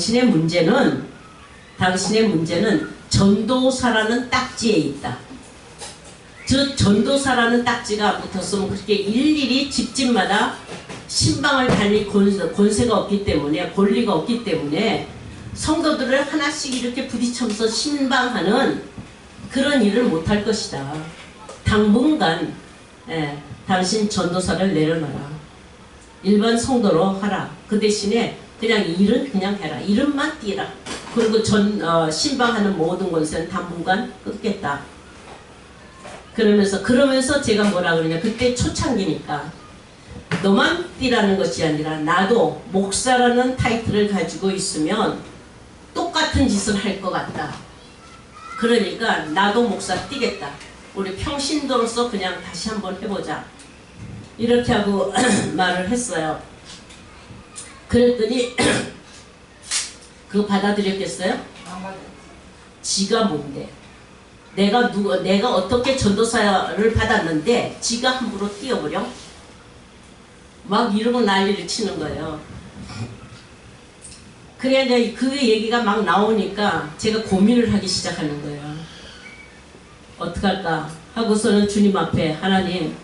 당신의 문제는 전도사라는 딱지에 있다. 저 전도사라는 딱지가 붙었으면 그렇게 일일이 집집마다 신방을 달릴 권세가 없기 때문에, 권리가 없기 때문에 성도들을 하나씩 이렇게 부딪혀서 신방하는 그런 일을 못할 것이다. 당분간 당신 전도사를 내려놔라. 일반 성도로 하라. 그 대신에 그냥 일은 그냥 해라. 이름만 띄라. 그리고 신방하는 모든 권세는 당분간 끊겠다. 그러면서 제가 뭐라 그러냐. 그때 초창기니까 너만 띄라는 것이 아니라 나도 목사라는 타이틀을 가지고 있으면 똑같은 짓을 할 것 같다. 그러니까 나도 목사 띄겠다. 우리 평신도로서 그냥 다시 한번 해보자. 이렇게 하고 말을 했어요. 그랬더니 그거 받아들였겠어요? 지가 뭔데? 내가 어떻게 전도사를 받았는데 지가 함부로 띄어버려? 막 이러고 난리를 치는 거예요. 그래야 이제 그 얘기가 막 나오니까 제가 고민을 하기 시작하는 거예요. 어떡할까 하고서는 주님 앞에 하나님,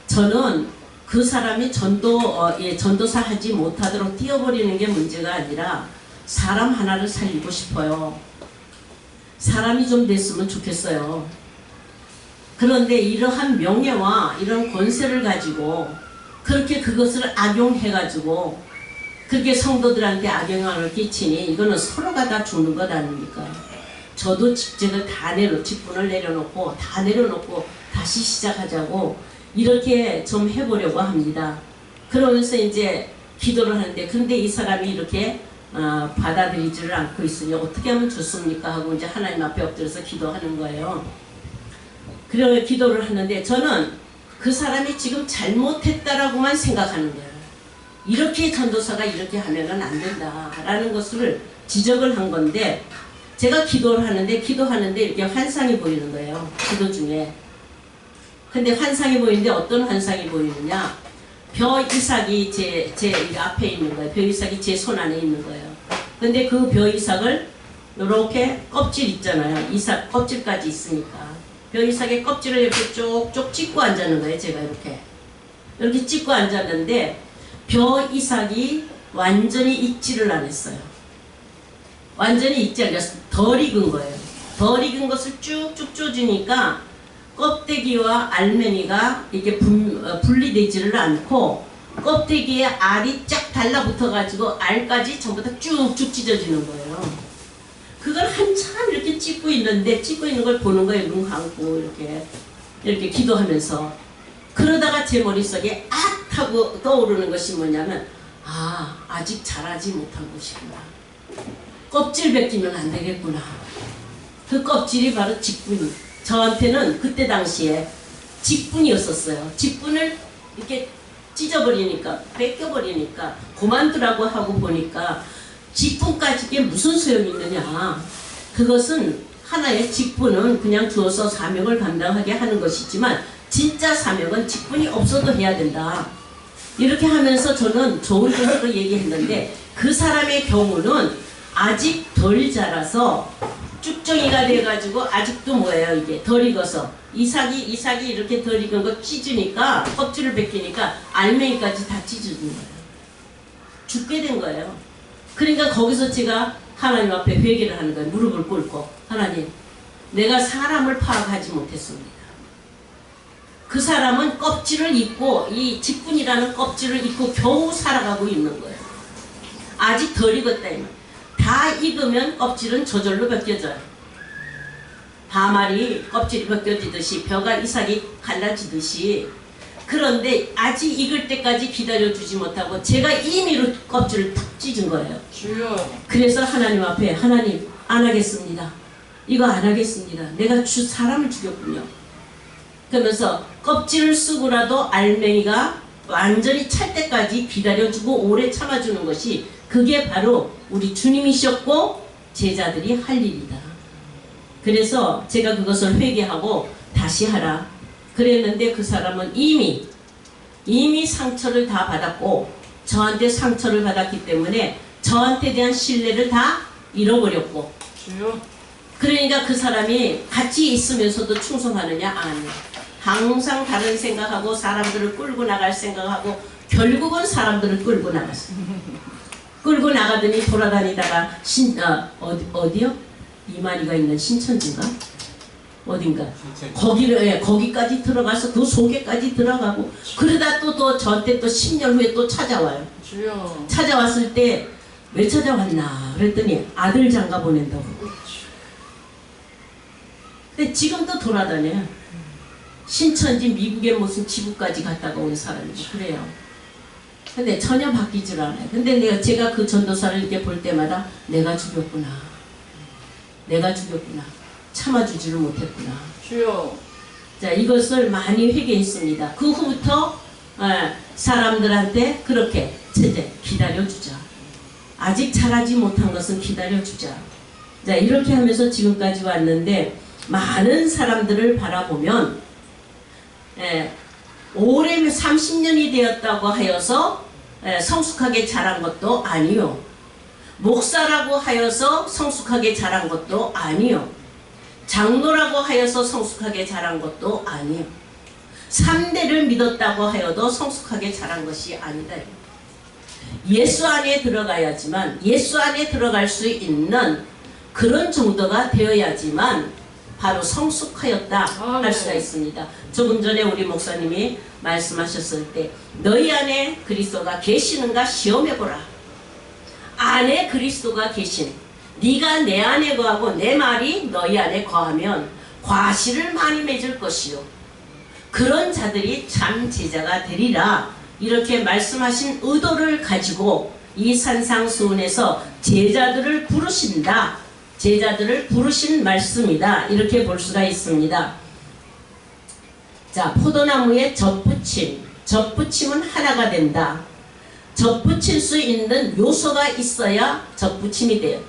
저는 그 사람이 전도사 하지 못하도록 띄어버리는 게 문제가 아니라 사람 하나를 살리고 싶어요. 사람이 좀 됐으면 좋겠어요. 그런데 이러한 명예와 이런 권세를 가지고 그렇게 그것을 악용해가지고 그렇게 성도들한테 악영향을 끼치니 이거는 서로가 다 죽는 것 아닙니까? 저도 직책을 직분을 내려놓고 다 내려놓고 다시 시작하자고 이렇게 좀 해보려고 합니다. 그러면서 이제 기도를 하는데, 근데 이 사람이 이렇게 받아들이지를 않고 있으니 어떻게 하면 좋습니까? 하고 이제 하나님 앞에 엎드려서 기도하는 거예요. 그래 기도를 하는데 저는 그 사람이 지금 잘못했다라고만 생각하는 거예요. 이렇게 전도사가 이렇게 하면은 안 된다라는 것을 지적을 한 건데, 제가 기도하는데 이렇게 환상이 보이는 거예요. 기도 중에. 근데 환상이 보이는데 어떤 환상이 보이느냐? 벼 이삭이 제 앞에 있는 거예요. 벼 이삭이 제 손 안에 있는 거예요. 근데 그 벼 이삭을 이렇게 껍질 있잖아요. 이삭 껍질까지 있으니까. 벼 이삭의 껍질을 이렇게 쪽쪽 찍고 앉았는 거예요. 제가 이렇게 찍고 앉았는데 벼 이삭이 완전히 익지를 안 했어요. 완전히 익지 않았어요. 덜 익은 거예요. 덜 익은 것을 쭉쭉 쪼주니까 껍데기와 알맹이가 이렇게 분리되지를 않고 껍데기에 알이 쫙 달라붙어 가지고 알까지 전부 다 쭉쭉 찢어지는 거예요. 그걸 한참 이렇게 찍고 있는데, 찍고 있는 걸 보는 거예요. 눈 감고 이렇게 기도하면서. 그러다가 제 머릿속에 하고 떠오르는 것이 뭐냐면, 아직 자라지 못한 것이구나. 껍질 벗기면 안 되겠구나. 그 껍질이 바로 직분. 저한테는 그때 당시에 직분이었었어요. 직분을 이렇게 찢어버리니까, 뺏겨버리니까, 그만두라고 하고 보니까 직분까지 이게 무슨 소용이 있느냐. 그것은 하나의 직분은 그냥 주어서 사명을 감당하게 하는 것이지만 진짜 사명은 직분이 없어도 해야 된다. 이렇게 하면서 저는 좋은 뜻으로 얘기했는데, 그 사람의 경우는 아직 덜 자라서 쭉정이가 돼가지고 아직도 뭐예요, 이게 덜 익어서 이삭이 이렇게 덜 익은 거 찢으니까, 껍질을 벗기니까 알맹이까지 다 찢어진 거예요. 죽게 된 거예요. 그러니까 거기서 제가 하나님 앞에 회개를 하는 거예요. 무릎을 꿇고, 하나님, 내가 사람을 파악하지 못했습니다. 그 사람은 껍질을 입고, 이 직분이라는 껍질을 입고 겨우 살아가고 있는 거예요. 아직 덜 익었다 이 말. 다 익으면 껍질은 저절로 벗겨져요. 파말이 껍질이 벗겨지듯이, 벼가 이삭이 갈라지듯이. 그런데 아직 익을 때까지 기다려주지 못하고 제가 임의로 껍질을 탁 찢은 거예요. 그래서 하나님 앞에, 하나님, 안 하겠습니다. 이거 안 하겠습니다. 내가 사람을 죽였군요. 그러면서 껍질을 쓰고라도 알맹이가 완전히 찰 때까지 기다려주고 오래 참아주는 것이, 그게 바로 우리 주님이셨고 제자들이 할 일이다. 그래서 제가 그것을 회개하고 다시 하라 그랬는데, 그 사람은 이미 상처를 다 받았고 저한테 상처를 받았기 때문에 저한테 대한 신뢰를 다 잃어버렸고, 주여. 그러니까 그 사람이 같이 있으면서도 충성하느냐? 아니요. 항상 다른 생각하고 사람들을 끌고 나갈 생각하고 결국은 사람들을 끌고 나갔어요. 끌고 나가더니 돌아다니다가 어디요? 이만희가 있는 신천지인가? 어딘가 거기까지 들어가서 그 속에까지 들어가고, 그러다 또 저한테 또 10년 후에 또 찾아와요. 주여. 찾아왔을 때 왜 찾아왔나 그랬더니 아들 장가 보낸다고. 근데 지금도 돌아다녀요. 신천지 미국의 무슨 지구까지 갔다가 온 사람이고 그래요. 근데 전혀 바뀌질 않아요. 근데 제가 그 전도사를 이렇게 볼 때마다 내가 죽였구나. 내가 죽였구나. 참아주지를 못했구나. 주여. 자, 이것을 많이 회개했습니다. 그 후부터 사람들한테 그렇게 기다려주자. 아직 잘하지 못한 것은 기다려주자. 자, 이렇게 하면서 지금까지 왔는데, 많은 사람들을 바라보면 올해 30년이 되었다고 하여서 성숙하게 자란 것도 아니요. 목사라고 하여서 성숙하게 자란 것도 아니요. 장로라고 하여서 성숙하게 자란 것도 아니요. 3대를 믿었다고 하여도 성숙하게 자란 것이 아니다. 예수 안에 들어가야지만, 예수 안에 들어갈 수 있는 그런 정도가 되어야지만 바로 성숙하였다 할 수가 있습니다. 조금 전에 우리 목사님이 말씀하셨을 때 너희 안에 그리스도가 계시는가 시험해보라. 안에 그리스도가 계신, 네가 내 안에 거하고 내 말이 너희 안에 거하면 과실을 많이 맺을 것이요 그런 자들이 참 제자가 되리라. 이렇게 말씀하신 의도를 가지고 이 산상수훈에서 제자들을 부르신다. 제자들을 부르신 말씀이다. 이렇게 볼 수가 있습니다. 자, 포도나무에 젖붙임. 젖붙임은 하나가 된다. 젖붙일 수 있는 요소가 있어야 젖붙임이 돼요.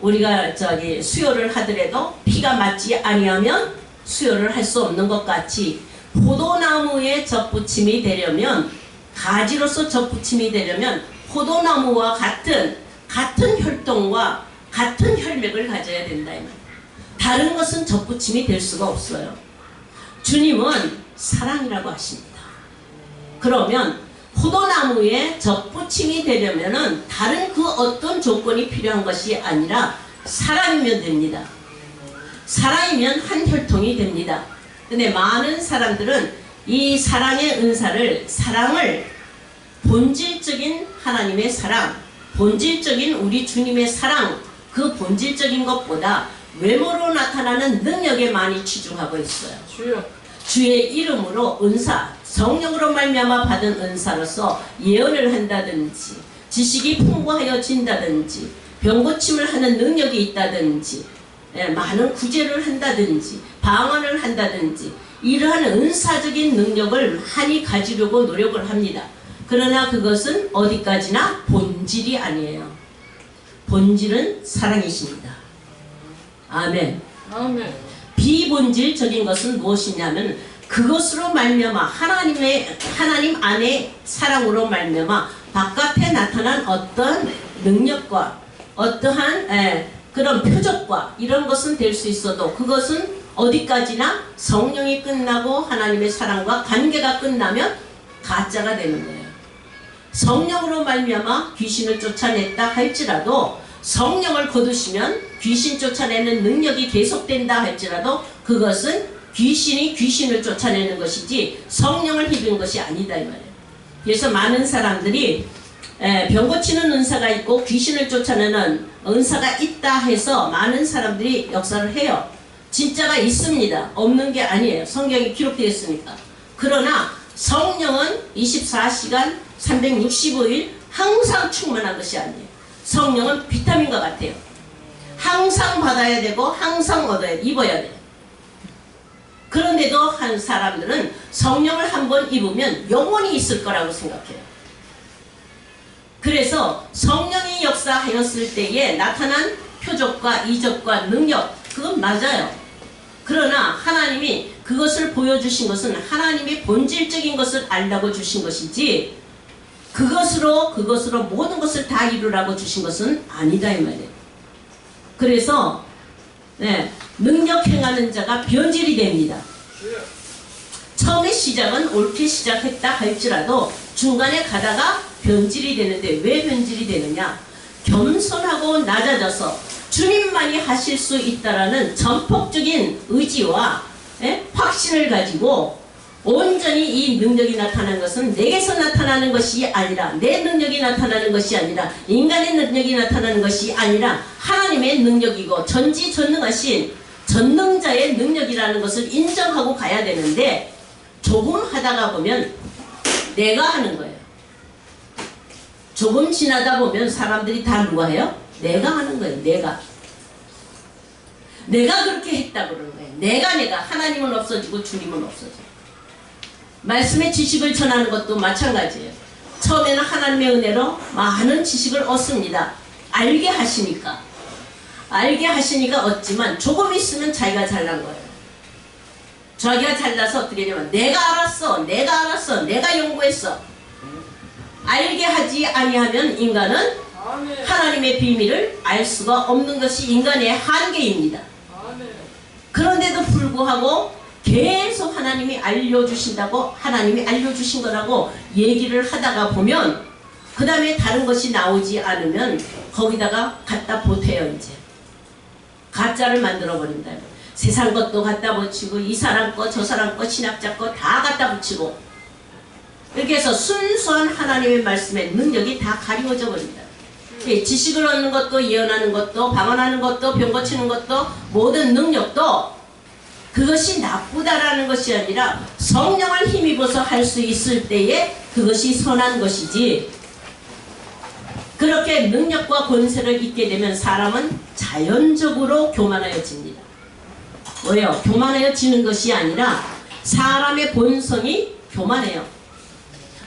우리가 수요를 하더라도 피가 맞지 아니하면 수요를 할 수 없는 것 같이, 포도나무에 젖붙임이 되려면, 가지로서 젖붙임이 되려면 포도나무와 같은 혈통과 같은 혈맥을 가져야 된다. 다른 것은 젖붙임이 될 수가 없어요. 주님은 사랑이라고 하십니다. 그러면 포도나무에 젖붙임이 되려면은 다른 그 어떤 조건이 필요한 것이 아니라 사랑이면 됩니다. 사랑이면 한 혈통이 됩니다. 근데 많은 사람들은 이 사랑의 은사를, 사랑을 본질적인 하나님의 사랑, 본질적인 우리 주님의 사랑, 그 본질적인 것보다 외모로 나타나는 능력에 많이 치중하고 있어요. 주의 이름으로 은사, 성령으로 말미암아 받은 은사로서 예언을 한다든지, 지식이 풍부하여진다든지, 병고침을 하는 능력이 있다든지, 많은 구제를 한다든지, 방언을 한다든지, 이러한 은사적인 능력을 많이 가지려고 노력을 합니다. 그러나 그것은 어디까지나 본질이 아니에요. 본질은 사랑이십니다. 아멘. 아멘. 비본질적인 것은 무엇이냐면 그것으로 말미암아 하나님 안에 사랑으로 말미암아 바깥에 나타난 어떤 능력과 어떠한 그런 표적과 이런 것은 될 수 있어도 그것은 어디까지나 성령이 끝나고 하나님의 사랑과 관계가 끝나면 가짜가 되는 거예요. 성령으로 말미암아 귀신을 쫓아냈다 할지라도, 성령을 거두시면 귀신 쫓아내는 능력이 계속된다 할지라도 그것은 귀신이 귀신을 쫓아내는 것이지 성령을 힘든 것이 아니다 이 말이에요. 그래서 많은 사람들이 병 고치는 은사가 있고 귀신을 쫓아내는 은사가 있다 해서 많은 사람들이 역사를 해요. 진짜가 있습니다. 없는 게 아니에요. 성경에 기록되어 있으니까. 그러나 성령은 24시간 365일 항상 충만한 것이 아니에요. 성령은 비타민과 같아요. 항상 받아야 되고 항상 얻어야 돼, 입어야 돼요. 그런데도 한 사람들은 성령을 한번 입으면 영원히 있을 거라고 생각해요. 그래서 성령이 역사하였을 때에 나타난 표적과 이적과 능력, 그건 맞아요. 그러나 하나님이 그것을 보여주신 것은 하나님의 본질적인 것을 알라고 주신 것이지 그것으로 모든 것을 다 이루라고 주신 것은 아니다 이 말이에요. 그래서 능력 행하는 자가 변질이 됩니다. 처음에 시작은 옳게 시작했다 할지라도 중간에 가다가 변질이 되는데 왜 변질이 되느냐? 겸손하고 낮아져서 주님만이 하실 수 있다라는 전폭적인 의지와 확신을 가지고 온전히 이 능력이 나타나는 것은 내게서 나타나는 것이 아니라 내 능력이 나타나는 것이 아니라 인간의 능력이 나타나는 것이 아니라 하나님의 능력이고 전지전능하신 전능자의 능력이라는 것을 인정하고 가야 되는데 조금 하다가 보면 내가 하는 거예요. 조금 지나다 보면 사람들이 다 누가 해요? 내가 하는 거예요. 내가 그렇게 했다고 그러는 거예요. 내가 하나님은 없어지고 주님은 없어져. 말씀의 지식을 전하는 것도 마찬가지예요. 처음에는 하나님의 은혜로 많은 지식을 얻습니다. 알게 하시니까 얻지만 조금 있으면 자기가 잘난 거예요. 자기가 잘나서 어떻게 되냐면 내가 알았어, 내가 연구했어. 알게 하지 아니하면 인간은 하나님의 비밀을 알 수가 없는 것이 인간의 한계입니다. 그런데도 불구하고 계속 하나님이 알려주신다고, 하나님이 알려주신 거라고 얘기를 하다가 보면 그 다음에 다른 것이 나오지 않으면 거기다가 갖다 보태요. 이제 가짜를 만들어 버린다. 세상 것도 갖다 붙이고 이 사람 거 저 사람 거 신학자 거 다 갖다 붙이고 이렇게 해서 순수한 하나님의 말씀의 능력이 다 가리워져 버린다. 지식을 얻는 것도 예언하는 것도 방언하는 것도 병 고치는 것도 모든 능력도 그것이 나쁘다라는 것이 아니라 성령을 힘입어서 할 수 있을 때에 그것이 선한 것이지, 그렇게 능력과 권세를 잊게 되면 사람은 자연적으로 교만하여집니다. 왜요? 교만하여지는 것이 아니라 사람의 본성이 교만해요.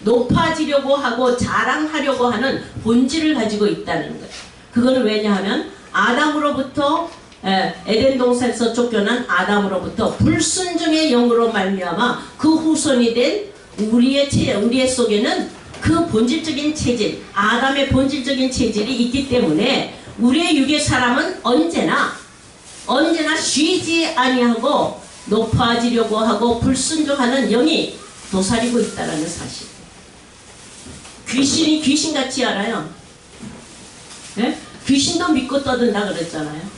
높아지려고 하고 자랑하려고 하는 본질을 가지고 있다는 거예요. 그거는 왜냐하면 아담으로부터 에덴 동산에서 쫓겨난 아담으로부터 불순종의 영으로 말미암아 그 후손이 된 우리의 속에는 그 본질적인 체질, 아담의 본질적인 체질이 있기 때문에 우리의 육의 사람은 언제나 쉬지 아니하고 높아지려고 하고 불순종하는 영이 도사리고 있다는 사실. 귀신이 귀신같이 알아요. 귀신도 믿고 떠든다 그랬잖아요.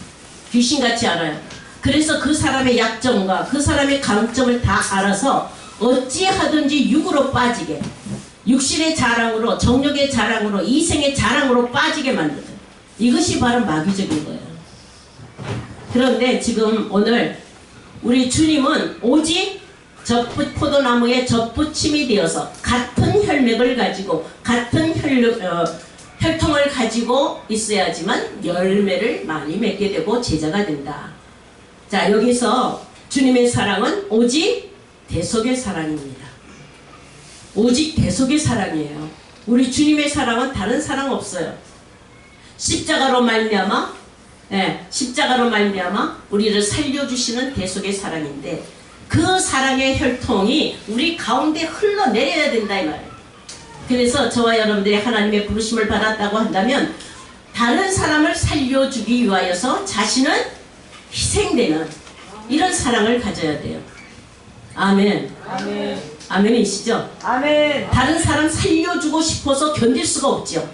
귀신같이 알아요. 그래서 그 사람의 약점과 그 사람의 강점을 다 알아서 어찌하든지 육으로 빠지게, 육신의 자랑으로, 정욕의 자랑으로, 이생의 자랑으로 빠지게 만드는, 이것이 바로 마귀적인 거예요. 그런데 지금 오늘 우리 주님은 오직 포도나무의 접붙임이 되어서 같은 혈맥을 가지고 같은 혈통을 가지고 있어야지만 열매를 많이 맺게 되고 제자가 된다. 자, 여기서 주님의 사랑은 오직 대속의 사랑입니다. 오직 대속의 사랑이에요. 우리 주님의 사랑은 다른 사랑 없어요. 십자가로 말미암아 우리를 살려주시는 대속의 사랑인데 그 사랑의 혈통이 우리 가운데 흘러내려야 된다 이 말이에요. 그래서 저와 여러분들이 하나님의 부르심을 받았다고 한다면 다른 사람을 살려주기 위하여서 자신은 희생되는 이런 사랑을 가져야 돼요. 아멘. 아멘. 아멘이시죠? 아멘. 다른 사람 살려주고 싶어서 견딜 수가 없죠.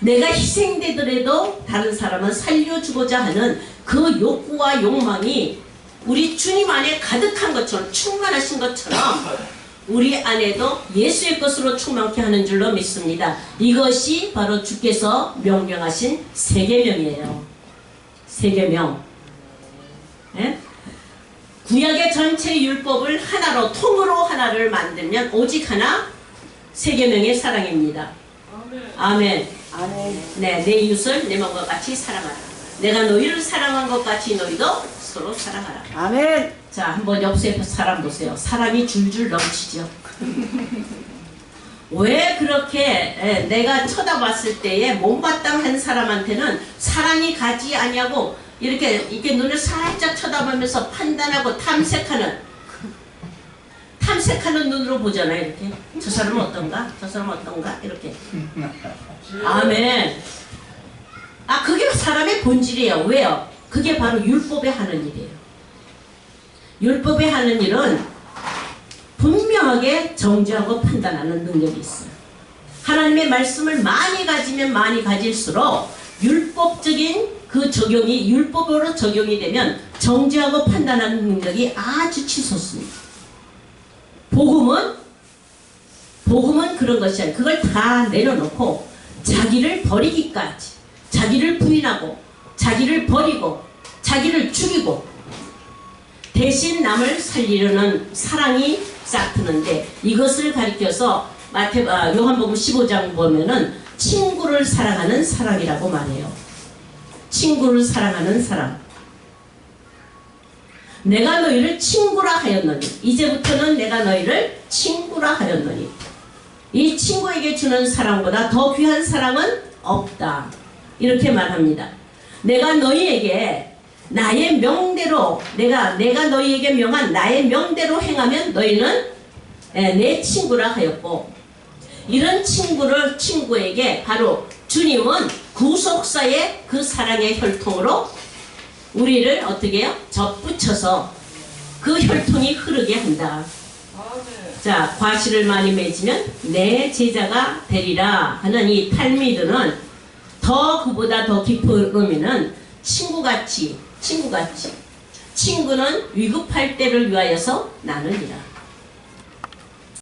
내가 희생되더라도 다른 사람은 살려주고자 하는 그 욕구와 욕망이 우리 주님 안에 가득한 것처럼, 충만하신 것처럼 우리 안에도 예수의 것으로 충만케 하는 줄로 믿습니다. 이것이 바로 주께서 명령하신 세계명이에요. 세계명. 예? 구약의 전체 율법을 하나로, 통으로 하나를 만들면 오직 하나, 세계명의 사랑입니다. 아멘. 아멘. 네, 내 이웃을 내 몸과 같이 사랑하라. 내가 너희를 사랑한 것 같이 너희도 서로 사랑하라. 아멘. 자, 한번 옆에 사람 보세요. 사랑이 줄줄 넘치죠. 왜 그렇게 내가 쳐다봤을 때에 못마땅한 사람한테는 사랑이 가지 아니하고 이렇게 눈을 살짝 쳐다보면서 판단하고 탐색하는 탐색하는 눈으로 보잖아요. 이렇게 저 사람은 어떤가? 저 사람은 어떤가? 이렇게. 아멘. 아, 그게 사람의 본질이에요. 왜요? 그게 바로 율법에 하는 일이에요. 율법에 하는 일은 분명하게 정죄하고 판단하는 능력이 있어요. 하나님의 말씀을 많이 가지면 많이 가질수록 율법적인 그 적용이 율법으로 적용이 되면 정죄하고 판단하는 능력이 아주 치솟습니다. 복음은 그런 것이 아니에요. 그걸 다 내려놓고 자기를 버리기까지, 자기를 부인하고 자기를 버리고 자기를 죽이고 대신 남을 살리려는 사랑이 싹트는데, 이것을 가리켜서 요한복음 15장 보면은 친구를 사랑하는 사랑이라고 말해요. 친구를 사랑하는 사랑. 내가 너희를 친구라 하였노니, 이제부터는 내가 너희를 친구라 하였노니, 이 친구에게 주는 사랑보다 더 귀한 사랑은 없다. 이렇게 말합니다. 내가 너희에게 나의 명대로, 내가 너희에게 명한 나의 명대로 행하면 너희는 내 친구라 하였고, 이런 친구에게 바로 주님은 구속사의 그 사랑의 혈통으로 우리를 어떻게 해요? 접붙여서 그 혈통이 흐르게 한다. 자, 과실을 많이 맺으면 내 제자가 되리라 하는 이 탈미드는 더 그보다 더 깊은 의미는 친구는 위급할 때를 위하여서 나누니라.